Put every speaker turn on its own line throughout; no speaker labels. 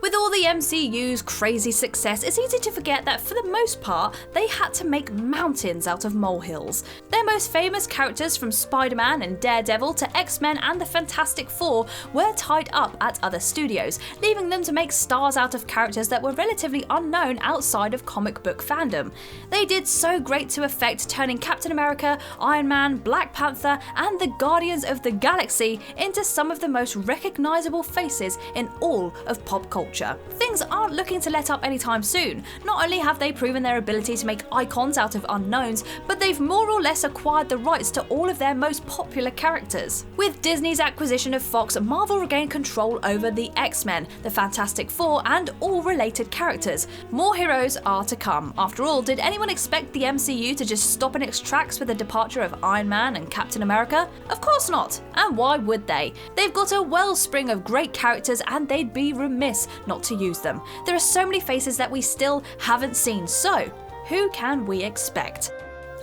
With all the MCU's crazy success, it's easy to forget that for the most part, they had to make mountains out of molehills. Their most famous characters, from Spider-Man and Daredevil to X-Men and the Fantastic Four, were tied up at other studios, leaving them to make stars out of characters that were relatively unknown outside of comic book fandom. They did so great to effect, turning Captain America, Iron Man, Black Panther, and the Guardians of the Galaxy into some of the most recognizable faces in all of pop culture. Things aren't looking to let up anytime soon. Not only have they proven their ability to make icons out of unknowns, but they've more or less acquired the rights to all of their most popular characters. With Disney's acquisition of Fox, Marvel regained control over the X-Men, the Fantastic Four, and all related characters. More heroes are to come. After all, did anyone expect the MCU to just stop in its tracks with the departure of Iron Man and Captain America? Of course not. And why would they? They've got a wellspring of great characters, and they'd be remiss not to use them. There are so many faces that we still haven't seen, so who can we expect?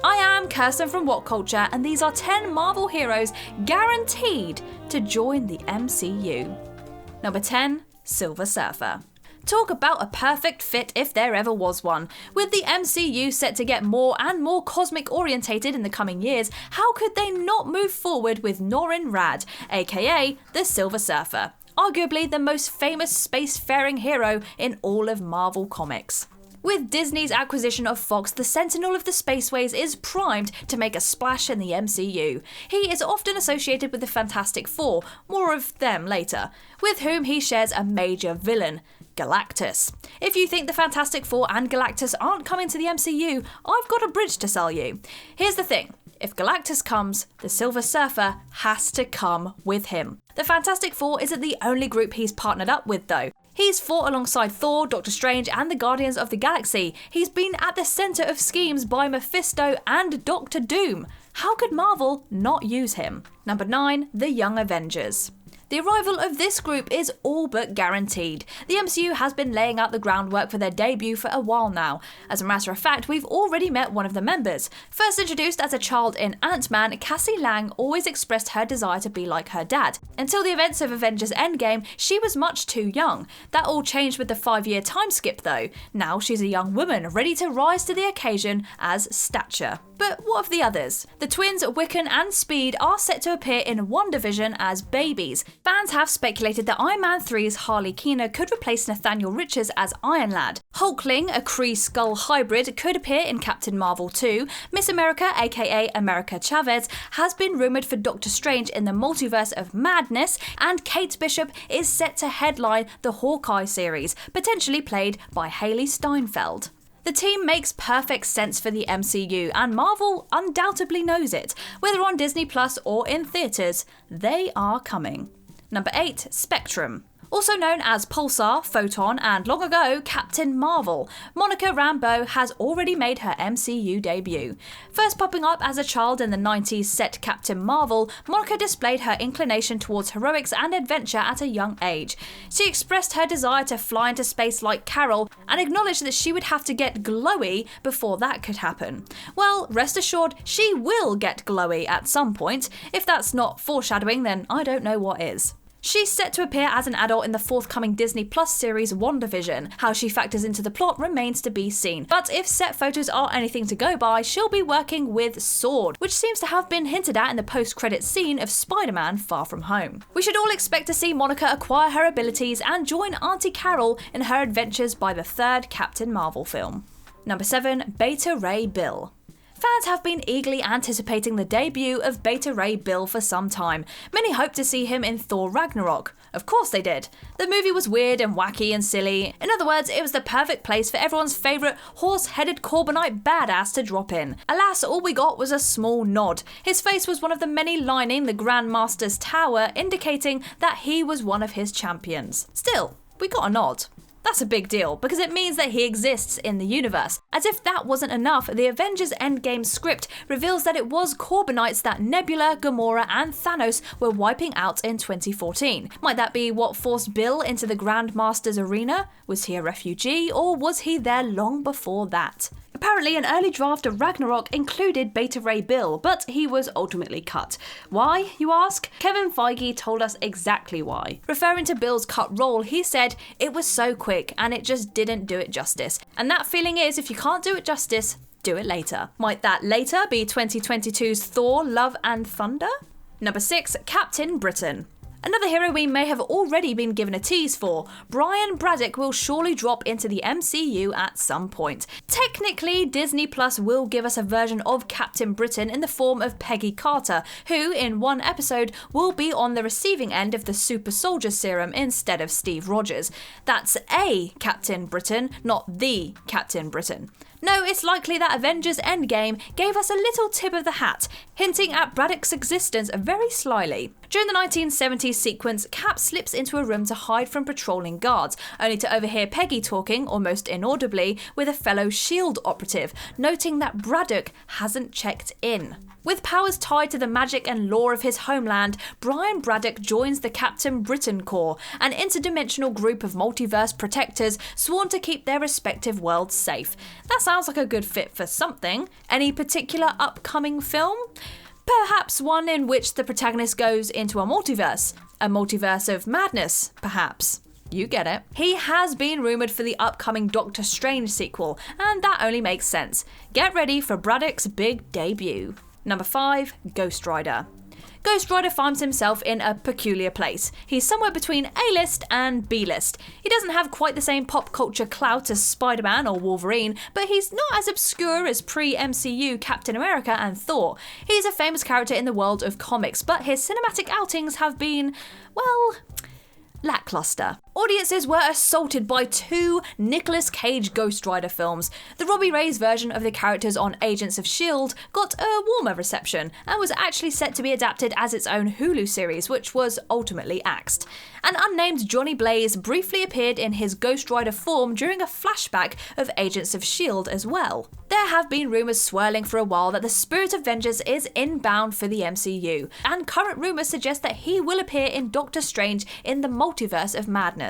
I am Kirsten from What Culture, and these are 10 Marvel heroes guaranteed to join the MCU. Number 10, Silver Surfer. Talk about a perfect fit if there ever was one. With the MCU set to get more and more cosmic orientated in the coming years, how could they not move forward with Norrin Radd, aka the Silver Surfer? Arguably the most famous spacefaring hero in all of Marvel Comics. With Disney's acquisition of Fox, the Sentinel of the Spaceways is primed to make a splash in the MCU. He is often associated with the Fantastic Four, more of them later, with whom he shares a major villain, Galactus. If you think the Fantastic Four and Galactus aren't coming to the MCU, I've got a bridge to sell you. Here's the thing. If Galactus comes, the Silver Surfer has to come with him. The Fantastic Four isn't the only group he's partnered up with though. He's fought alongside Thor, Doctor Strange, and the Guardians of the Galaxy. He's been at the centre of schemes by Mephisto and Doctor Doom. How could Marvel not use him? Number 9, the Young Avengers. The arrival of this group is all but guaranteed. The MCU has been laying out the groundwork for their debut for a while now. As a matter of fact, we've already met one of the members. First introduced as a child in Ant-Man, Cassie Lang always expressed her desire to be like her dad. Until the events of Avengers Endgame, she was much too young. That all changed with the 5-year time skip though. Now she's a young woman, ready to rise to the occasion as Stature. But what of the others? The twins Wiccan and Speed are set to appear in WandaVision as babies. Fans have speculated that Iron Man 3's Harley Keener could replace Nathaniel Richards as Iron Lad. Hulkling, a Kree-Skull hybrid, could appear in Captain Marvel 2. Miss America, aka America Chavez, has been rumoured for Doctor Strange in the Multiverse of Madness, and Kate Bishop is set to headline the Hawkeye series, potentially played by Hailee Steinfeld. The team makes perfect sense for the MCU, and Marvel undoubtedly knows it. Whether on Disney Plus or in theatres, they are coming. Number 8, Spectrum. Also known as Pulsar, Photon, and long ago, Captain Marvel, Monica Rambeau has already made her MCU debut. First popping up as a child in the 90s set Captain Marvel, Monica displayed her inclination towards heroics and adventure at a young age. She expressed her desire to fly into space like Carol, and acknowledged that she would have to get glowy before that could happen. Well, rest assured, she will get glowy at some point. If that's not foreshadowing, then I don't know what is. She's set to appear as an adult in the forthcoming Disney Plus series WandaVision. How she factors into the plot remains to be seen. But if set photos are anything to go by, she'll be working with S.W.O.R.D., which seems to have been hinted at in the post-credits scene of Spider-Man Far From Home. We should all expect to see Monica acquire her abilities and join Auntie Carol in her adventures by the 3rd Captain Marvel film. Number 7, Beta Ray Bill. Fans have been eagerly anticipating the debut of Beta Ray Bill for some time. Many hoped to see him in Thor Ragnarok. Of course they did. The movie was weird and wacky and silly. In other words, it was the perfect place for everyone's favourite horse-headed Corbinite badass to drop in. Alas, all we got was a small nod. His face was one of the many lining the Grandmaster's tower, indicating that he was one of his champions. Still, we got a nod. That's a big deal, because it means that he exists in the universe. As if that wasn't enough, the Avengers Endgame script reveals that it was Corbinites that Nebula, Gamora, and Thanos were wiping out in 2014. Might that be what forced Bill into the Grandmaster's arena? Was he a refugee, or was he there long before that? Apparently, an early draft of Ragnarok included Beta Ray Bill, but he was ultimately cut. Why, you ask? Kevin Feige told us exactly why. Referring to Bill's cut role, he said, "It was so quick and it just didn't do it justice. And that feeling is, if you can't do it justice, do it later." Might that later be 2022's Thor: Love and Thunder? Number 6, Captain Britain. Another hero we may have already been given a tease for. Brian Braddock will surely drop into the MCU at some point. Technically, Disney Plus will give us a version of Captain Britain in the form of Peggy Carter, who, in one episode, will be on the receiving end of the super soldier serum instead of Steve Rogers. That's a Captain Britain, not the Captain Britain. No, it's likely that Avengers Endgame gave us a little tip of the hat, hinting at Braddock's existence very slyly. During the 1970s sequence, Cap slips into a room to hide from patrolling guards, only to overhear Peggy talking, almost inaudibly, with a fellow S.H.I.E.L.D. operative, noting that Braddock hasn't checked in. With powers tied to the magic and lore of his homeland, Brian Braddock joins the Captain Britain Corps, an interdimensional group of multiverse protectors sworn to keep their respective worlds safe. That sounds like a good fit for something. Any particular upcoming film? Perhaps one in which the protagonist goes into a multiverse of madness, perhaps. You get it. He has been rumoured for the upcoming Doctor Strange sequel, and that only makes sense. Get ready for Braddock's big debut. Number 5, Ghost Rider. Ghost Rider finds himself in a peculiar place. He's somewhere between A-list and B-list. He doesn't have quite the same pop culture clout as Spider-Man or Wolverine, but he's not as obscure as pre-MCU Captain America and Thor. He's a famous character in the world of comics, but his cinematic outings have been, well, lackluster. Audiences were assaulted by 2 Nicolas Cage Ghost Rider films. The Robbie Reyes version of the characters on Agents of S.H.I.E.L.D. got a warmer reception and was actually set to be adapted as its own Hulu series, which was ultimately axed. An unnamed Johnny Blaze briefly appeared in his Ghost Rider form during a flashback of Agents of S.H.I.E.L.D. as well. There have been rumours swirling for a while that the Spirit Avengers is inbound for the MCU, and current rumours suggest that he will appear in Doctor Strange in the Multiverse of Madness.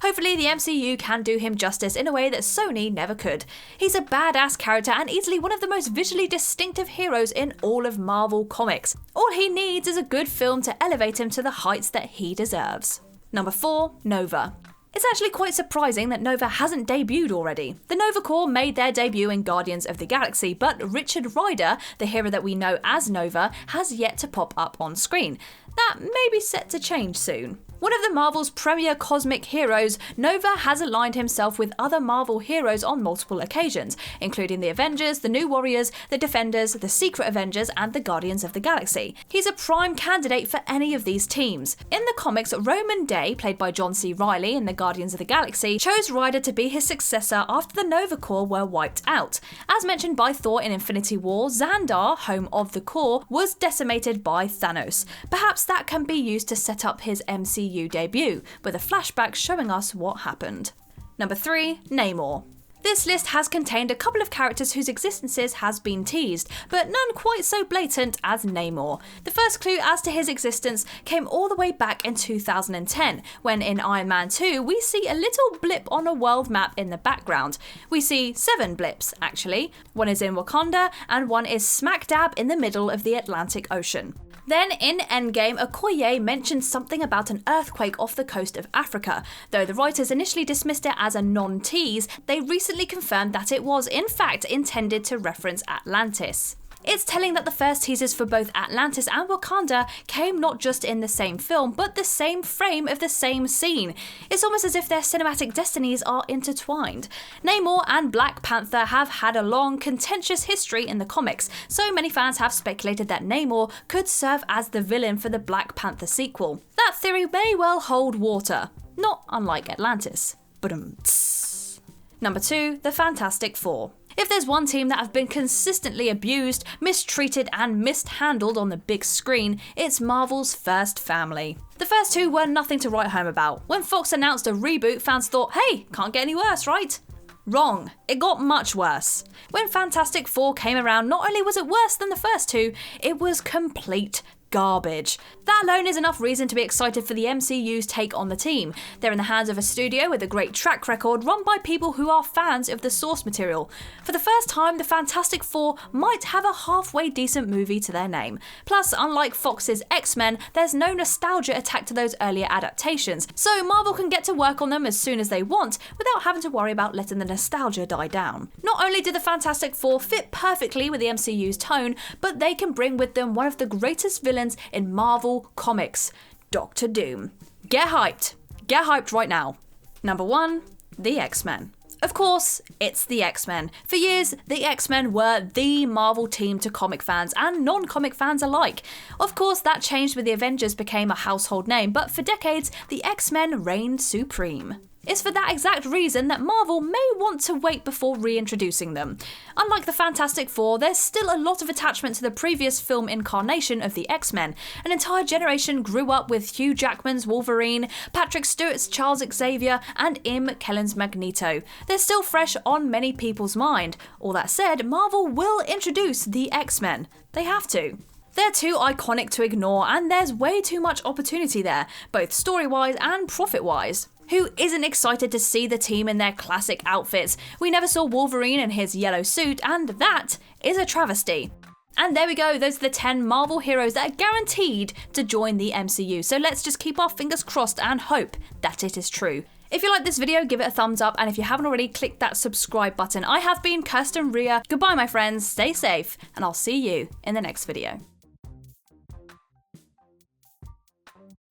Hopefully the MCU can do him justice in a way that Sony never could. He's a badass character and easily one of the most visually distinctive heroes in all of Marvel Comics. All he needs is a good film to elevate him to the heights that he deserves. Number 4, Nova. It's actually quite surprising that Nova hasn't debuted already. The Nova Corps made their debut in Guardians of the Galaxy, but Richard Rider, the hero that we know as Nova, has yet to pop up on screen. That may be set to change soon. One of the Marvel's premier cosmic heroes, Nova has aligned himself with other Marvel heroes on multiple occasions, including the Avengers, the New Warriors, the Defenders, the Secret Avengers, and the Guardians of the Galaxy. He's a prime candidate for any of these teams. In the comics, Roman Day, played by John C. Reilly in the Guardians of the Galaxy, chose Ryder to be his successor after the Nova Corps were wiped out. As mentioned by Thor in Infinity War, Xandar, home of the Corps, was decimated by Thanos. Perhaps that can be used to set up his MCU debut, with a flashback showing us what happened. Number 3, Namor. This list has contained a couple of characters whose existences has been teased, but none quite so blatant as Namor. The first clue as to his existence came all the way back in 2010, when in Iron Man 2 we see a little blip on a world map in the background. We see 7 blips, actually. One is in Wakanda, and one is smack dab in the middle of the Atlantic Ocean. Then, in Endgame, Okoye mentioned something about an earthquake off the coast of Africa. Though the writers initially dismissed it as a non-tease, they recently confirmed that it was, in fact, intended to reference Atlantis. It's telling that the first teasers for both Atlantis and Wakanda came not just in the same film, but the same frame of the same scene. It's almost as if their cinematic destinies are intertwined. Namor and Black Panther have had a long, contentious history in the comics, so many fans have speculated that Namor could serve as the villain for the Black Panther sequel. That theory may well hold water, not unlike Atlantis. Number 2, the Fantastic Four. If there's one team that have been consistently abused, mistreated and mishandled on the big screen, it's Marvel's first family. The first 2 were nothing to write home about. When Fox announced a reboot, fans thought, hey, can't get any worse, right? Wrong. It got much worse. When Fantastic Four came around, not only was it worse than the first 2, it was complete garbage. That alone is enough reason to be excited for the MCU's take on the team. They're in the hands of a studio with a great track record run by people who are fans of the source material. For the first time, the Fantastic Four might have a halfway decent movie to their name. Plus, unlike Fox's X-Men, there's no nostalgia attached to those earlier adaptations, so Marvel can get to work on them as soon as they want without having to worry about letting the nostalgia die down. Not only do the Fantastic Four fit perfectly with the MCU's tone, but they can bring with them one of the greatest villains in Marvel Comics, Doctor Doom. Get hyped. Get hyped right now. Number 1, the X-Men. Of course, it's the X-Men. For years, the X-Men were the Marvel team to comic fans and non-comic fans alike. Of course, that changed when the Avengers became a household name, but for decades, the X-Men reigned supreme. It's for that exact reason that Marvel may want to wait before reintroducing them. Unlike the Fantastic Four, there's still a lot of attachment to the previous film incarnation of the X-Men. An entire generation grew up with Hugh Jackman's Wolverine, Patrick Stewart's Charles Xavier, and Ian McKellen's Magneto. They're still fresh on many people's mind. All that said, Marvel will introduce the X-Men. They have to. They're too iconic to ignore, and there's way too much opportunity there, both story-wise and profit-wise. Who isn't excited to see the team in their classic outfits? We never saw Wolverine in his yellow suit, and that is a travesty. And there we go, those are the 10 Marvel heroes that are guaranteed to join the MCU, so let's just keep our fingers crossed and hope that it is true. If you like this video, give it a thumbs up, and if you haven't already, click that subscribe button. I have been Kirsten Ria. Goodbye, my friends, stay safe, and I'll see you in the next video.